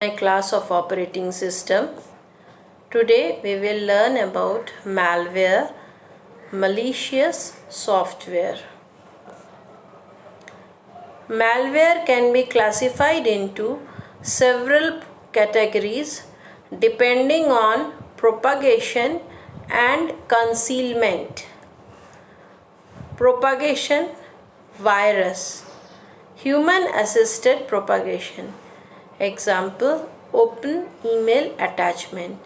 My class of operating system. Today we will learn about malware, malicious software. Malware can be classified into several categories depending on propagation and concealment. Propagation, virus, human assisted propagation. Example, open email attachment.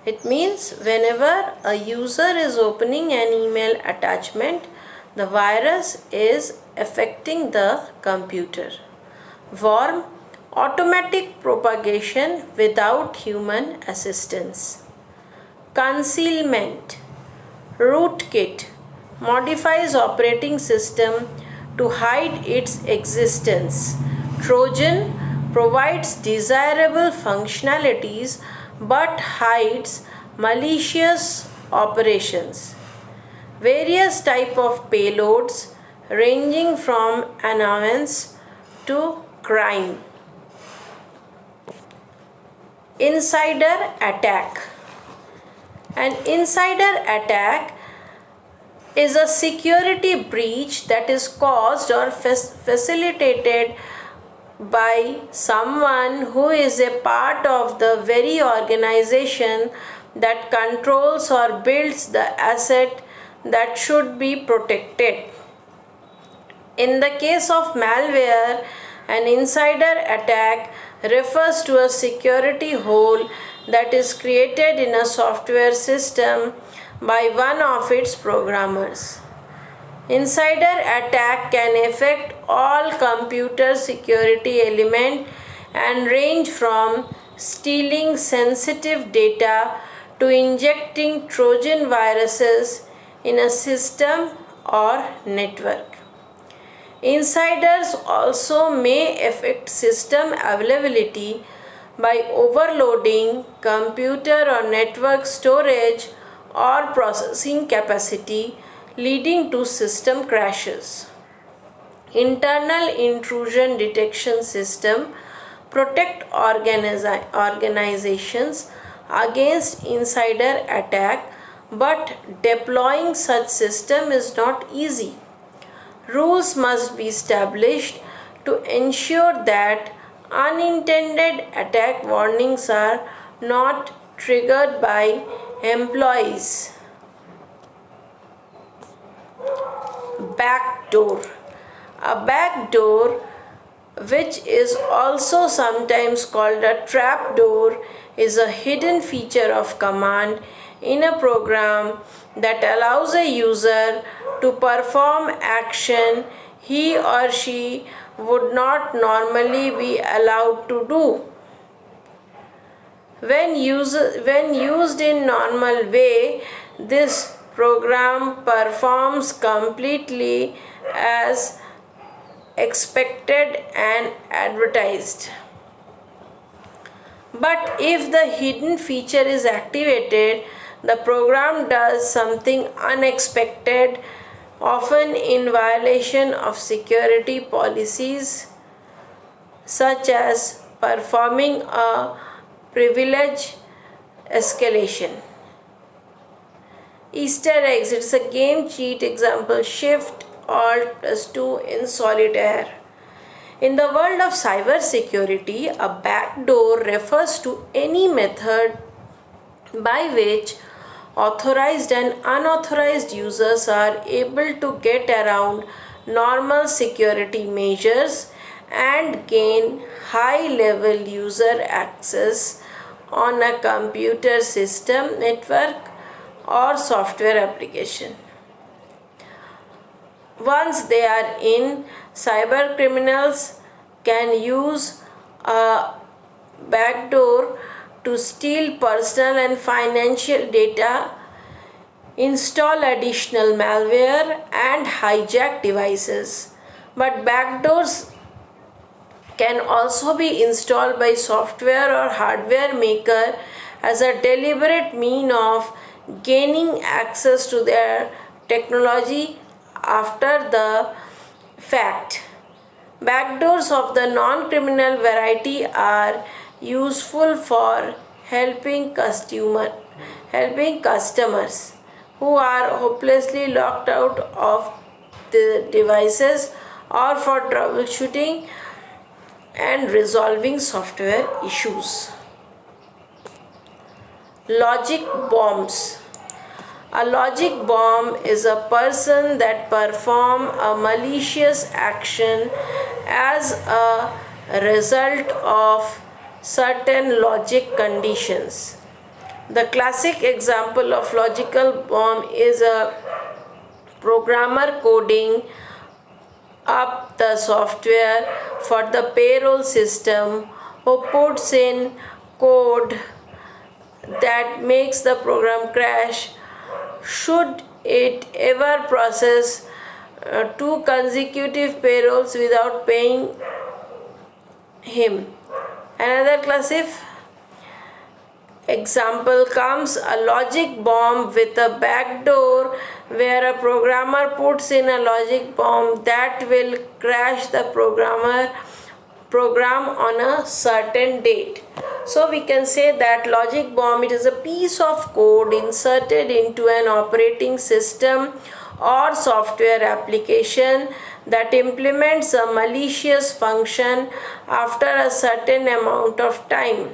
It means whenever a user is opening an email attachment, the virus is affecting the computer. Worm, automatic propagation without human assistance. Concealment, rootkit modifies operating system to hide its existence. Trojan provides desirable functionalities but hides malicious operations. Various type of payloads ranging from annoyance to crime. Insider attack. An insider attack is a security breach that is caused or facilitated by someone who is a part of the very organization that controls or builds the asset that should be protected. In the case of malware, an insider attack refers to a security hole that is created in a software system by one of its programmers. Insider attack can affect all computer security elements and range from stealing sensitive data to injecting Trojan viruses in a system or network. Insiders also may affect system availability by overloading computer or network storage or processing capacity, leading to system crashes. Internal intrusion detection system protect organizations against insider attack, but deploying such system is not easy. Rules must be established to ensure that unintended attack warnings are not triggered by employees. Backdoor. A backdoor, which is also sometimes called a trapdoor, is a hidden feature of command in a program that allows a user to perform action he or she would not normally be allowed to do. When used in normal way, this program performs completely as expected and advertised. But if the hidden feature is activated, the program does something unexpected, often in violation of security policies, such as performing a privilege escalation. Easter eggs, it's a game cheat example, Shift Alt +2 in solitaire. In the world of cybersecurity, a backdoor refers to any method by which authorized and unauthorized users are able to get around normal security measures and gain high-level user access on a computer system, network, or software application. Once they are in, cyber criminals can use a backdoor to steal personal and financial data, install additional malware, and hijack devices. But backdoors can also be installed by software or hardware maker as a deliberate means of gaining access to their technology after the fact. Backdoors of the non-criminal variety are useful for helping customers who are hopelessly locked out of the devices, or for troubleshooting and resolving software issues. Logic bombs. A logic bomb is a person that perform a malicious action as a result of certain logic conditions. The classic example of logical bomb is a programmer coding up the software for the payroll system who puts in code that makes the program crash should it ever process two consecutive payrolls without paying him. Another classic example comes a logic bomb with a backdoor where a programmer puts in a logic bomb that will crash the program on a certain date. So we can say that logic bomb, it is a piece of code inserted into an operating system or software application that implements a malicious function after a certain amount of time.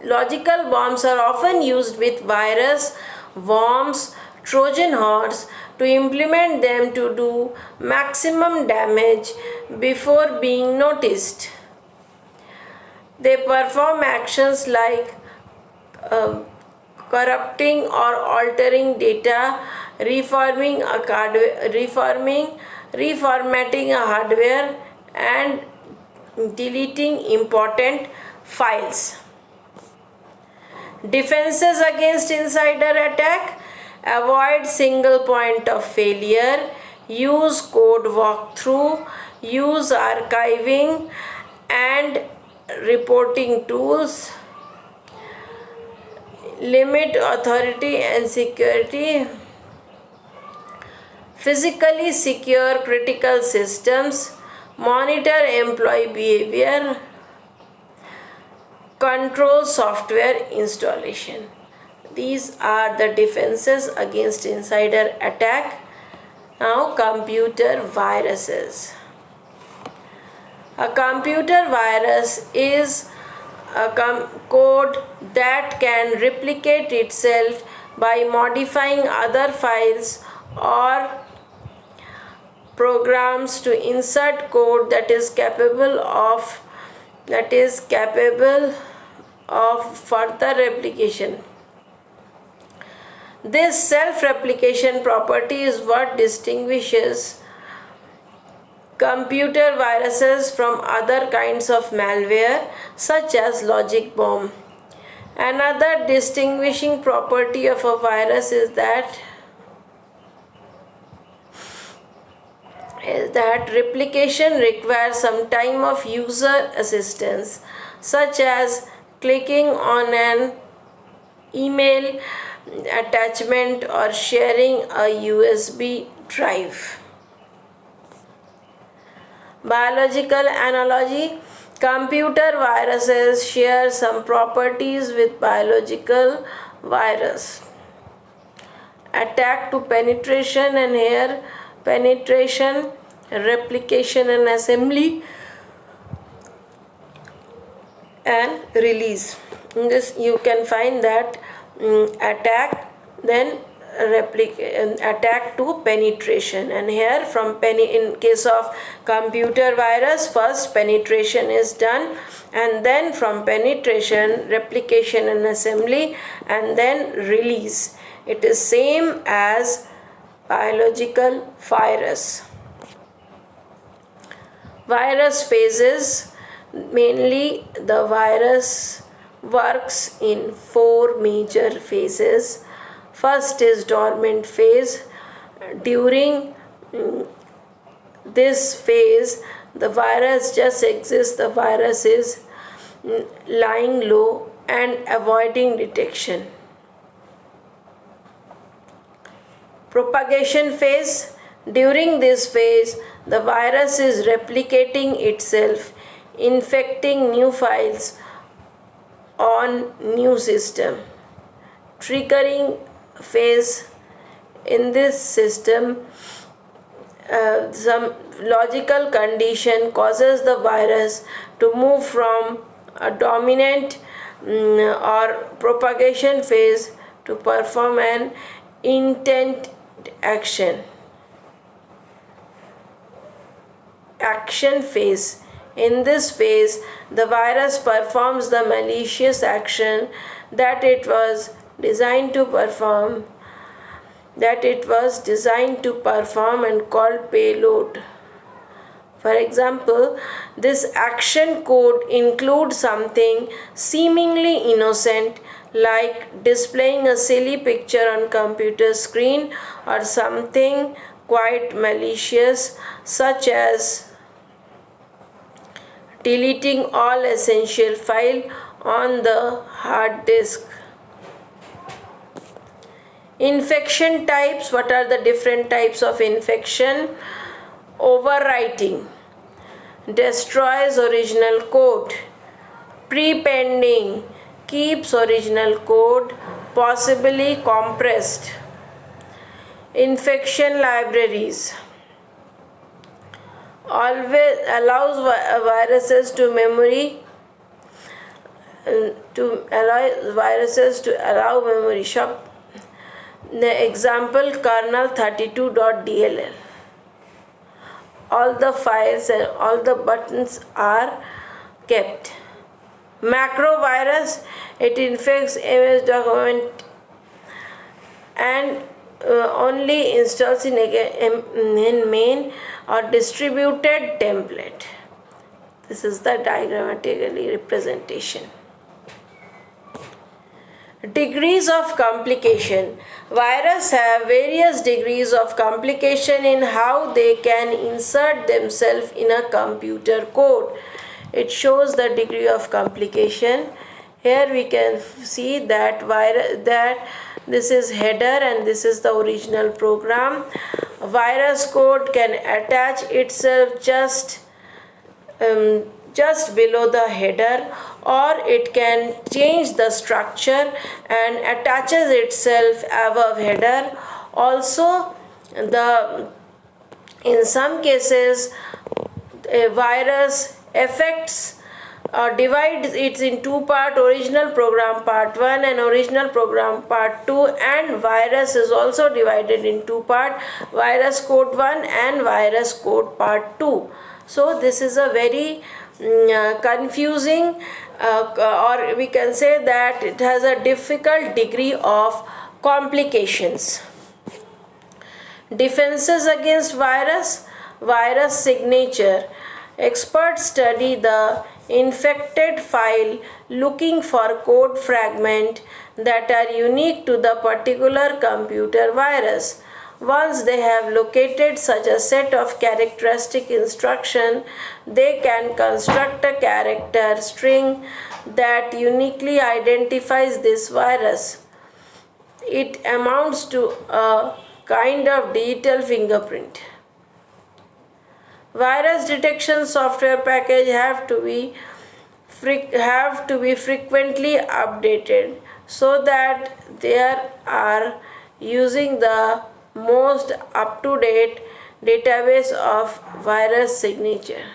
Logical bombs are often used with virus, worms, Trojan horse to implement them to do maximum damage before being noticed. They perform actions like corrupting or altering data, reformatting a hardware, and deleting important files. Defenses against insider attack: avoid single point of failure, use code walkthrough, use archiving and reporting tools, limit authority and security, physically secure critical systems, monitor employee behavior, control software installation. These are the defenses against insider attack. Now, computer viruses. A computer virus is a code that can replicate itself by modifying other files or programs to insert code that is capable of further replication. This self-replication property is what distinguishes computer viruses from other kinds of malware such as logic bomb. Another distinguishing property of a virus is that replication requires some time of user assistance, such as clicking on an email attachment or sharing a USB drive. Biological analogy: computer viruses share some properties with biological virus. Attack to penetration, and here penetration, replication and assembly, and release. In this you can find that attack, then attack to penetration, and here in case of computer virus, first penetration is done, and then from penetration, replication and assembly, and then release. It is same as biological virus. Virus phases: mainly the virus works in 4 major phases. First is dormant phase. During this phase, the virus just exists, the virus is lying low and avoiding detection. Propagation phase: during this phase, The virus is replicating itself, infecting new files on new system. Triggering phase in this system, some logical condition causes the virus to move from a dominant or propagation phase to perform an intent action phase. In this phase, the virus performs the malicious action that it was designed to perform and called payload. For example, this action code includes something seemingly innocent like displaying a silly picture on computer screen, or something quite malicious such as deleting all essential file on the hard disk. Infection types. What are the different types of infection? Overwriting destroys original code. Prepending keeps original code, possibly compressed. Infection libraries always allows viruses to allow memory shop. The example, kernel 32.dll. All the files and all the buttons are kept. Macrovirus, it infects MS document and only installs in main or distributed template. This is the diagrammatically representation. Degrees of complication. Viruses have various degrees of complication in how they can insert themselves in a computer code. It shows the degree of complication. Here we can see that this is header and this is the original program. Virus code can attach itself just below the header, or it can change the structure and attaches itself above header. Also, in some cases a virus affects or divides it in two parts: original program part 1 and original program part 2, and virus is also divided in two parts: virus code 1 and virus code part 2. So this is a very confusing, or we can say that it has a difficult degree of complications. Defenses against virus signature. Experts study the infected file looking for code fragments that are unique to the particular computer virus. Once they have located such a set of characteristic instructions, they can construct a character string that uniquely identifies this virus. It amounts to a kind of digital fingerprint. Virus detection software package have to be frequently updated so that they are using the most up-to-date database of virus signature.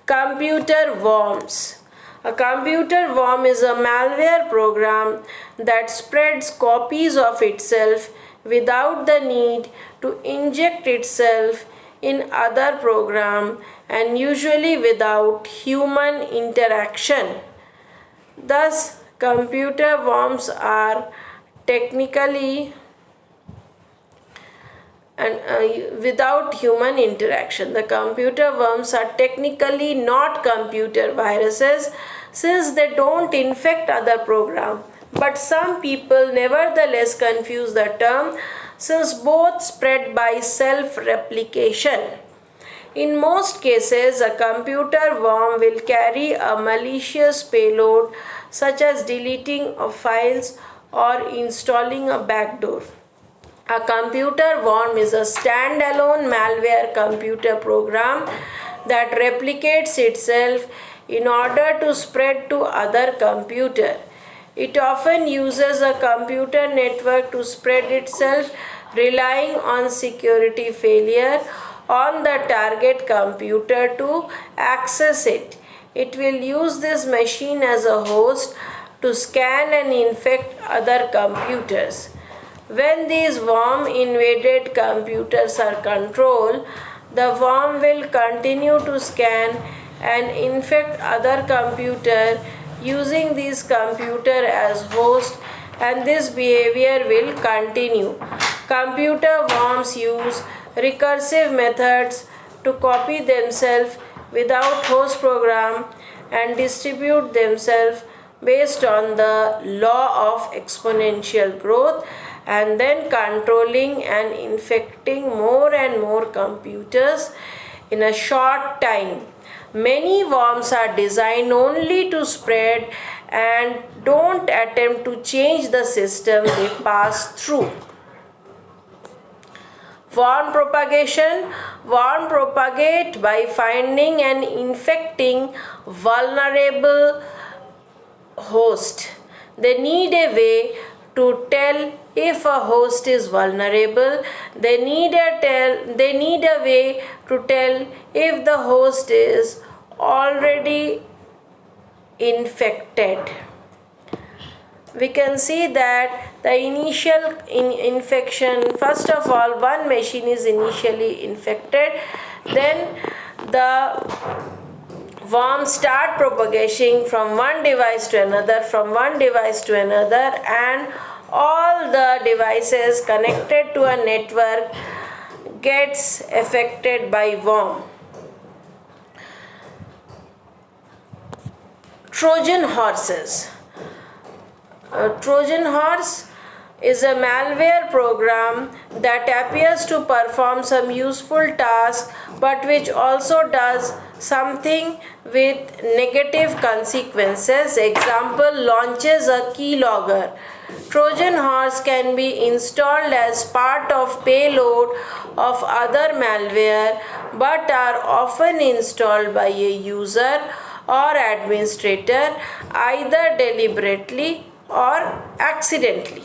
Computer worms. A computer worm is a malware program that spreads copies of itself without the need to inject itself in other program, and usually without human interaction. Thus, computer worms are technically without human interaction. The computer worms are technically not computer viruses since they don't infect other programs. But some people nevertheless confuse the term since both spread by self-replication. In most cases, a computer worm will carry a malicious payload such as deleting of files or installing a backdoor. A computer worm is a standalone malware computer program that replicates itself in order to spread to other computer. It often uses a computer network to spread itself, relying on security failure on the target computer to access it. It will use this machine as a host to scan and infect other computers. When these worm invaded computers are controlled, the worm will continue to scan and infect other computer using this computer as host, and this behavior will continue. Computer worms use recursive methods to copy themselves without host program and distribute themselves based on the law of exponential growth, and then controlling and infecting more and more computers in a short time. Many worms are designed only to spread and don't attempt to change the system they pass through. Worm propagation. Worm propagate by finding and infecting vulnerable host. They need a way to tell if a host is vulnerable. They need a way to tell if the host is already infected. We can see that the initial infection, first of all, one machine is initially infected, then the worms start propagating from one device to another, and all the devices connected to a network gets affected by worm. Trojan horses. Trojan horse is a malware program that appears to perform some useful task but which also does something with negative consequences. Example, launches a keylogger. Trojan horse can be installed as part of payload of other malware but are often installed by a user or administrator either deliberately or accidentally.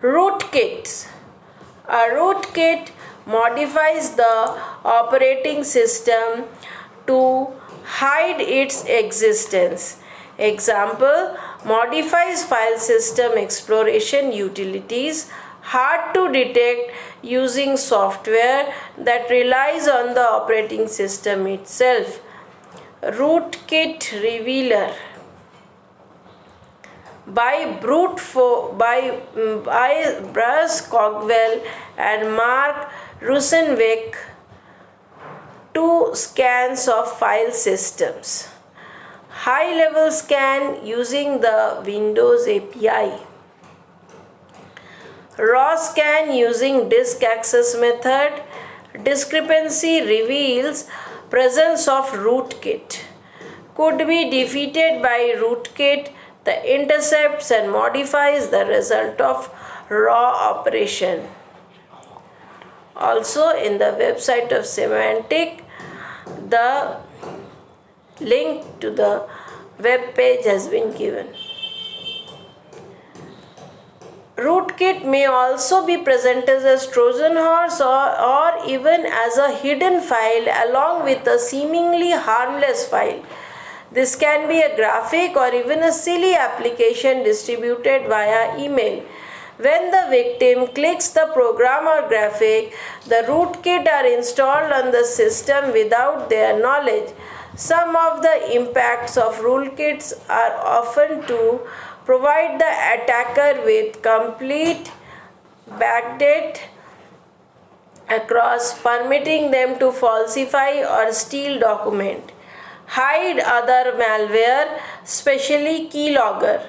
Rootkits. A rootkit modifies the operating system to hide its existence. Example, modifies file system exploration utilities, hard to detect using software that relies on the operating system itself. Rootkit revealer. By Bruce Cogwell and Mark Rusenbeck, two scans of file systems. High level scan using the Windows API. Raw scan using disk access method. Discrepancy reveals presence of rootkit. Could be defeated by rootkit. The intercepts and modifies the result of raw operation. Also in the website of Symantec, the link to the web page has been given. Rootkit may also be presented as Trojan horse or even as a hidden file along with a seemingly harmless file. This can be a graphic or even a silly application distributed via email. When the victim clicks the program or graphic, the rootkit are installed on the system without their knowledge. Some of the impacts of rootkits are often to provide the attacker with complete backdate across, permitting them to falsify or steal documents. Hide other malware, especially keylogger.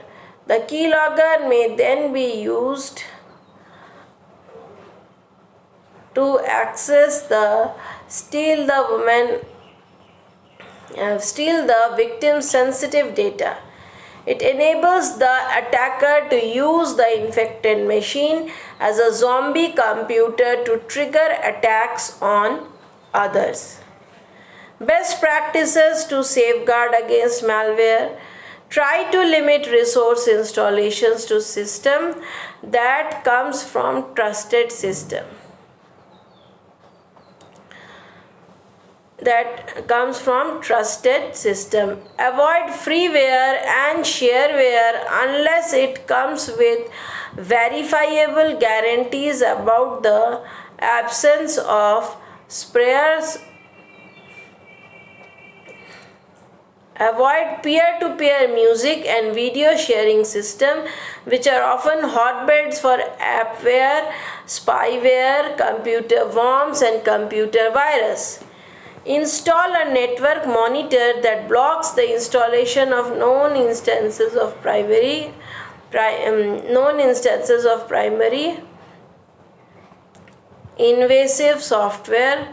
The keylogger may then be used to access steal the victim's sensitive data. It enables the attacker to use the infected machine as a zombie computer to trigger attacks on others. Best practices to safeguard against malware. Try to limit resource installations to system that comes from trusted system. Avoid freeware and shareware unless it comes with verifiable guarantees about the absence of spares. Avoid peer-to-peer music and video sharing systems, which are often hotbeds for appware, spyware, computer worms, and computer virus. Install a network monitor that blocks the installation of known instances of primary invasive software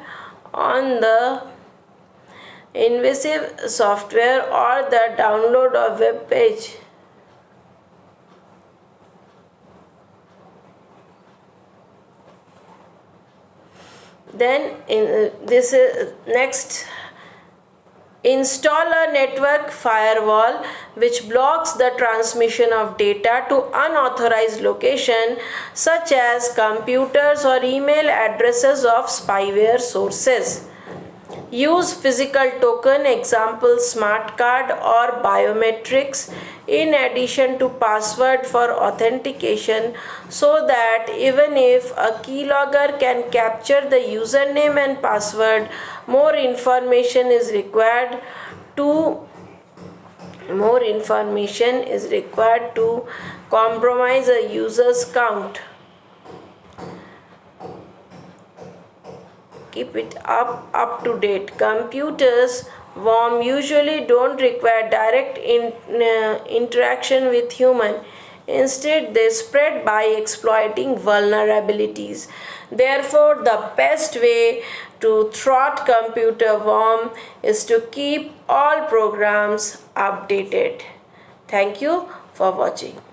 or the download of web page. Then install a network firewall which blocks the transmission of data to unauthorized location such as computers or email addresses of spyware sources. Use physical token, example smart card or biometrics, in addition to password for authentication, so that even if a keylogger can capture the username and password, more information is required to compromise a user's count. Keep it up to date. Computers worm usually don't require direct interaction with human. Instead, they spread by exploiting vulnerabilities. Therefore, the best way to thwart computer worm is to keep all programs updated. Thank you for watching.